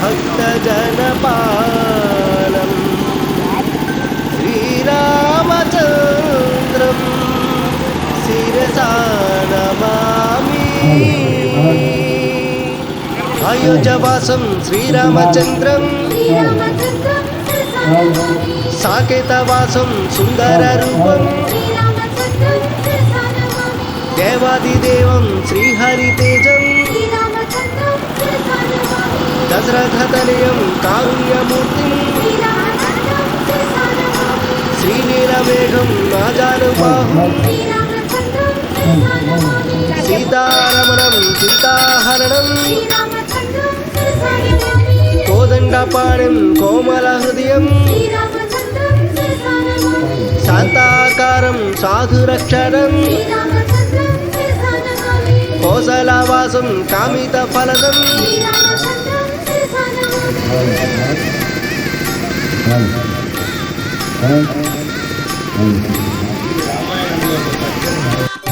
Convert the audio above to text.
भक्तजनपालं श्रीरामचन्द्रं शिरसा नमामि। अयोध्यवासं श्रीरामचन्द्रं साकेतवासं सुन्दररूपं देवादिदेवं श्रीहरितेजं दशरथतनयं कारुण्यमूर्तिं श्रीनीलमेघं नाजानुबाहुं सीतारमणं सीताहरणं कोदण्डपाणिं कोमलहृदयं शान्ताकारं साधुरक्षरं कोसलवासं कामितफलदं